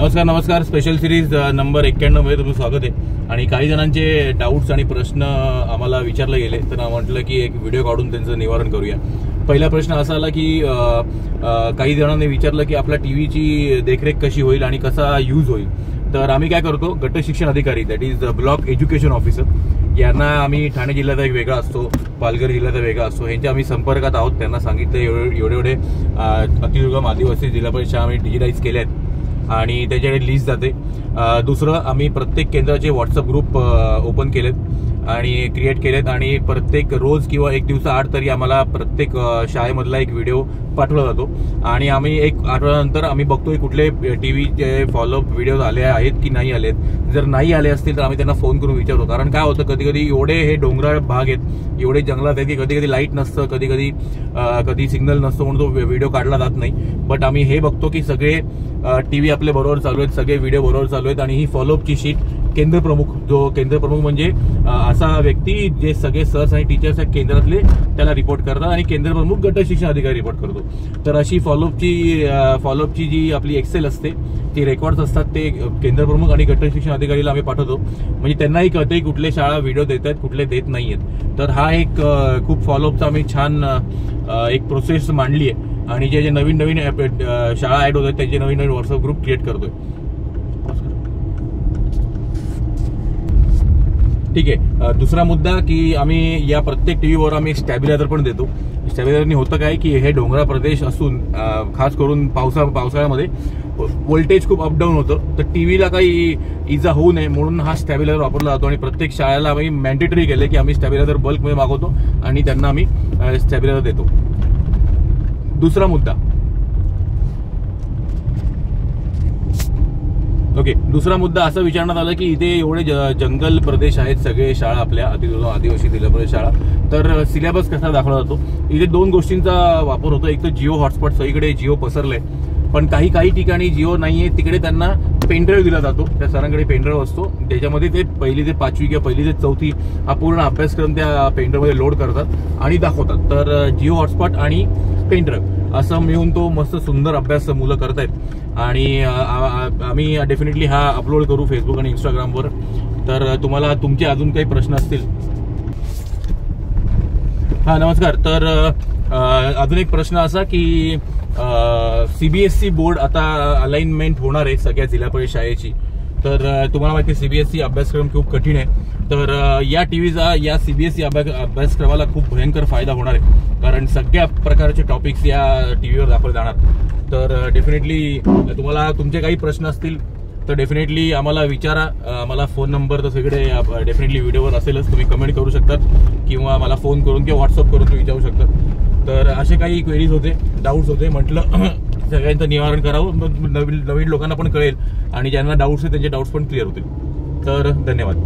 नमस्कार special series number 91 मध्ये तुमचं स्वागत आहे। आणि काही जणांचे डाऊट्स आणि प्रश्न आम्हाला विचारले गेले, तर म्हटलं की एक व्हिडिओ काढून त्यांचं निवारण करूया। पहिला प्रश्न असा आला की काही जणांनी विचारलं की आपल्या टीव्हीची देखरेख कशी होईल आणि कसा यूज होईल। तर आम्ही काय करतो, गट शिक्षण अधिकारी that is block education officer यांना आम्ही ठाणे जिल्ह्याचा एक वेगळा असतो, पालघर जिल्ह्याचा वेगळा असतो, ह्यांच्या आम्ही संपर्कात आहोत। त्यांना सांगितलं एवढे अतिदुर्गम आदिवासी जिल्हा परिषद आम्ही डिजिटाईज केले आहेत आणि त्याच्याकडे लिस्ट जाते। दुसरं, आम्ही प्रत्येक केंद्राचे व्हॉट्सअप ग्रुप ओपन केलेत आणि क्रिएट केलेत आणि प्रत्येक रोज किंवा एक दिवसाआड तरी आम्हाला प्रत्येक शाळेमधला एक व्हिडिओ पाठवला जातो आणि आम्ही एक आठवड्यानंतर आम्ही बघतोय कुठले टीव्हीचे फॉलोअप व्हिडिओ आले आहेत की नाही आलेत। जर नाही आले असतील तर आम्ही त्यांना फोन करून विचारतो, कारण काय होतं कधी कधी एवढे हे डोंगराळ भाग आहेत, एवढे जंगलात आहेत की कधी कधी लाईट नसतं, कधी सिग्नल नसतो, म्हणून तो व्हिडिओ काढला जात नाही। बट आम्ही हे बघतो की सगळे टीव्ही आपले बरोबर चालू आहेत, सगळे व्हिडिओ बरोबर चालू आहेत आणि ही फॉलोअपची शीट केंद्र प्रमुख म्हणजे असा व्यक्ती जे सगळे सर्स आणि टीचर्स आहेत केंद्रातले त्याला रिपोर्ट करतात आणि केंद्र प्रमुख गट शिक्षण अधिकारी रिपोर्ट करतो। तर अशी फॉलोअपची जी आपली एक्सेल असते ती रेकॉर्ड्स असतात, ते केंद्र प्रमुख आणि गट शिक्षण अधिकारीला आम्ही पाठवतो, म्हणजे त्यांनाही कळते कुठले शाळा व्हिडिओ देत आहेत कुठले देत नाहीयेत। तर हा एक खूप फॉलोअपचा आम्ही छान एक प्रोसेस मांडली आहे आणि जे नवीन शाळा ऍड होत आहेत त्याचे नवीन व्हॉट्सअप ग्रुप क्रिएट करतोय। ठीक आहे, दुसरा मुद्दा की आम्ही या प्रत्येक टीव्हीवर आम्ही एक स्टॅबिलायझर पण देतो। स्टॅबिलायझरनी होतं काय की हे डोंगराळ प्रदेश असून खास करून पावसाळ्यामध्ये व्होल्टेज खूप अपडाऊन होतं, तर टीव्हीला काही इजा होऊ नये म्हणून हा स्टॅबिलायझर वापरला जातो आणि प्रत्येक शाळेला आम्ही मॅन्डेटरी केले की आम्ही स्टॅबिलायझर बल्कमध्ये मागवतो आणि त्यांना आम्ही स्टॅबिलायझर देतो। दुसरा मुद्दा असं विचारण्यात आलं की इथे एवढे जंगल प्रदेश आहेत सगळे शाळा आपल्या आदिवासी जिल्हा परिषद शाळा, तर सिलेबस कसा दाखवला जातो। इथे दोन गोष्टींचा वापर होतो, एक तर जिओ हॉटस्पॉट, सगळीकडे जिओ पसरलंय, पण काही ठिकाणी जिओ नाहीये, तिकडे त्यांना पेनड्राईव्ह दिला जातो, त्या सरांकडे पेनड्राईव्ह असतो, त्याच्यामध्ये ते पहिली ते 5वी किंवा पहिली ते 4थी हा पूर्ण अभ्यासक्रम त्या पेनड्राईव्हमध्ये लोड करतात आणि दाखवतात। तर जिओ हॉटस्पॉट आणि पेनड्राईव्ह असं मिळून तो मस्त सुंदर अभ्यास मुलं करतायत आणि आम्ही डेफिनेटली हा अपलोड करू फेसबुक आणि इंस्टाग्रामवर। तर तुम्हाला तुमचे अजून काही प्रश्न असतील। हा नमस्कार, तर अजून एक प्रश्न असा की सीबीएसई बोर्ड आता अलाइनमेंट होणार आहे सगळ्या जिल्हा परिषद शाळेची, तर तुम्हाला माहिती सीबीएसई अभ्यासक्रम खूप कठीण आहे, तर या टीव्हीचा या सीबीएसई अभ्यासक्रमाला खूप भयंकर फायदा होणार आहे, कारण सगळ्या प्रकारचे टॉपिक्स या टीव्हीवर दाखवले जाणार। तर डेफिनेटली तुम्हाला तुमचे काही प्रश्न असतील तर डेफिनेटली आम्हाला विचारा, आम्हाला फोन नंबर तर सगळे डेफिनेटली व्हिडिओवर असेलच, तुम्ही कमेंट करू शकतात किंवा मला फोन करून किंवा व्हॉट्सअप करून तुम्ही विचारू शकतात। तर असे काही क्वेरीज होते, डाऊट्स होते, म्हटलं सगळ्यांचं निवारण करावं, नवीन लोकांना पण कळेल आणि ज्यांना डाऊट्स आहेत त्यांचे डाऊट्स पण क्लिअर होतील। तर धन्यवाद।